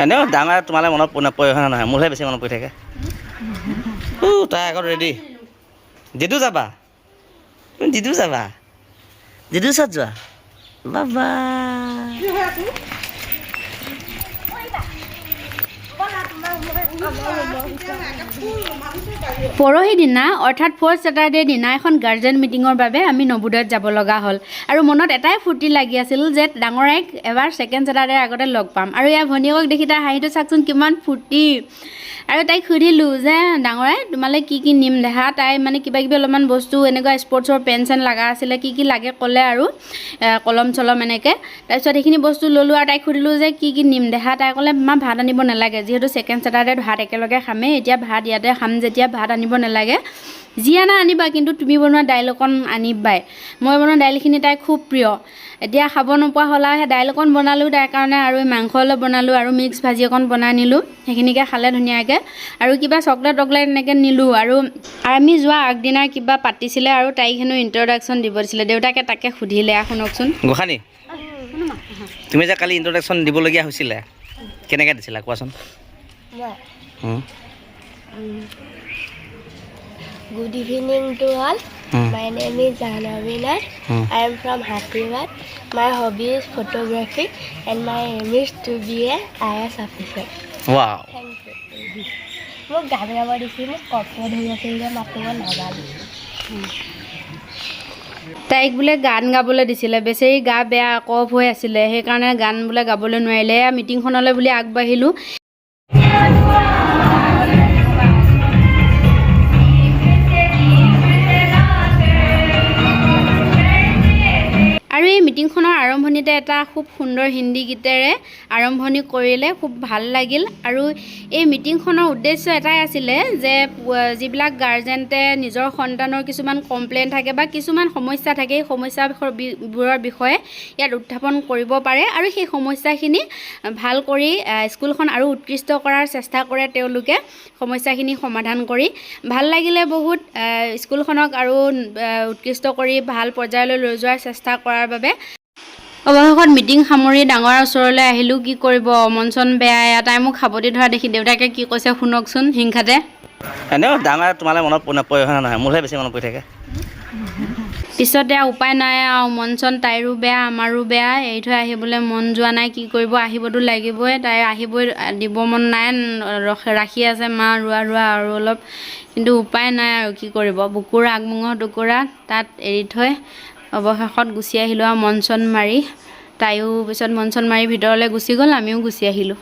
এনেও ডাঙৰ তোমালৈ মনত নপৰে হয় নহয় মোৰহে বেছি মনত পৰি থাকে তাই আগত ৰেডি যিটো যাবা তুমি যিটো যাবা যিটো ওচৰত যোৱা বাবা পৰহি দিনা অৰ্থাৎ 4th Saturday দিনা এখন গাৰ্জেন মিটিঙৰ বাবে আমি নবোদয়ত যাব লগা হ'ল আৰু মনত এটাই ফূৰ্তি লাগি আছিল যে ডাঙৰাইক এবাৰ 2nd Saturday আগতে লগ পাম আৰু ইয়াৰ ভনীয়েকক দেখি তাই হাঁহিটো চাকচোন কিমান ফূৰ্তি আৰু তাইক সুধিলোঁ যে ডাঙৰাই তোমালৈ কি কি নিম দেহা তাই মানে কিবা কিবি অলপমান বস্তু এনেকুৱা স্পৰ্টছৰ পেন চেন লগা আছিলে কি লাগে ক'লে আৰু কলম চলম এনেকৈ তাৰপিছত সেইখিনি বস্তু ল'লোঁ আৰু তাইক সুধিলোঁ যে কি নিম দেহা তাই ক'লে মা ভাত আনিব নালাগে যিহেতু 2nd Saturday ভাত একেলগে খামেই এতিয়া ভাত ইয়াতে খাম যেতিয়া ভাত আনিব নালাগে যি আনা আনিবা কিন্তু তুমি বনোৱা দাইল অকণ আনিবাই মই বনোৱা দাইলখিনি তাই খুব প্ৰিয় এতিয়া খাব নোপোৱা হ'লা সেই দাইল অকণ বনালোঁ তাইৰ কাৰণে আৰু মাংস অলপ বনালোঁ আৰু মিক্স ভাজি অকণ বনাই নিলোঁ সেইখিনিকে খালে ধুনীয়াকৈ আৰু কিবা চকলেট এনেকৈ নিলোঁ আৰু আমি যোৱা আগদিনা কিবা পাতিছিলে আৰু তাইক হেনো ইণ্ট্ৰডাকশ্যন দিব দিছিলে দেউতাকে তাকে সুধিলে শুনকচোন গোসানী তুমি যে কালি ইণ্ট্ৰডাকশ্যন দিবলগীয়া হৈছিলে কেনেকৈ দিছিলা কোৱাচোন Good evening to all. My name is Jahnavi Nath. I am from Hathibad. My hobby is photography and my aim is to be a IAS officer. Wow. Thank you. মোক গান গাব দিছিল মোক কষ্ট হৈ আছিল যে মাতিব নাজানো তাইক বোলে গান গাবলৈ দিছিলে বেচেৰি গা বেয়া কফ হৈ আছিলে সেইকাৰণে গান বোলে গাবলৈ নোৱাৰিলে মিটিংখনলৈ বুলি আগবাঢ়িলোঁ আৰু এই মিটিংখনৰ আৰম্ভণিতে এটা খুব সুন্দৰ হিন্দী গীতেৰে আৰম্ভণি কৰিলে খুব ভাল লাগিল আৰু এই মিটিংখনৰ উদ্দেশ্য এটাই আছিলে যে যিবিলাক গাৰ্জেণ্টে নিজৰ সন্তানৰ কিছুমান কমপ্লেইন থাকে বা কিছুমান সমস্যা থাকে এই সমস্যাবোৰৰ বিষয়ে ইয়াত উত্থাপন কৰিব পাৰে আৰু সেই সমস্যাখিনি ভাল কৰি স্কুলখন আৰু উৎকৃষ্ট কৰাৰ চেষ্টা কৰে তেওঁলোকে সমস্যাখিনি সমাধান কৰি ভাল লাগিলে বহুত স্কুলখনক আৰু উৎকৃষ্ট কৰি ভাল পৰ্যায়লৈ লৈ যোৱাৰ চেষ্টা কৰাৰ বাবে অৱশেষত মিটিং সামৰি ডাঙৰৰ ওচৰলৈ আহিলোঁ কি কৰিব মন বেয়া তাই মোক সাৱটি ধৰা দেখি দেউতাকে কি কৈছে শুনকচোন হিংসাতে এনেও ডাঙৰ তোমালৈ মনত নপৰে হয় নহয় মোৰহে বেছি মনত পৰি থাকে পিছতে উপায় নাই আৰু মন তাইৰো বেয়া আমাৰো বেয়া এৰি থৈ আহিবলৈ মন যোৱা নাই কি কৰিব আহিবতো লাগিবই তাই আহিবই দিব মন নাই ৰাখি আছে মা ৰোৱা আৰু অলপ কিন্তু উপায় নাই আৰু কি কৰিব বুকুৰ আগমুঙৰ টুকুৰা তাত এৰি থৈ অৱশেষত গুচি আহিলোঁ আৰু মন মাৰি তাইও পিছত মন মাৰি ভিতৰলৈ গুচি গ'ল আমিও গুচি আহিলোঁ